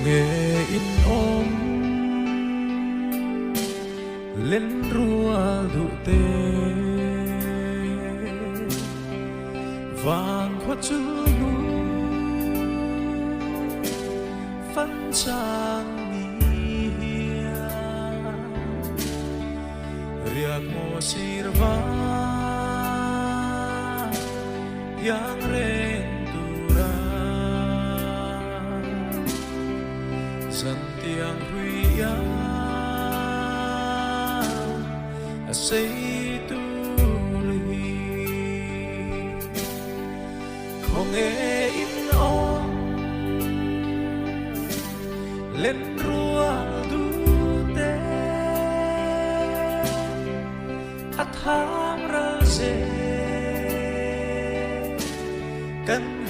nghe in ôm lên rùa đủ tê vàng khoát chữ nụ phân trang mía riak mo sirva yang rentura santiang huya aceituri không nghe in ôm lên rùa du tê at ham ra dê cần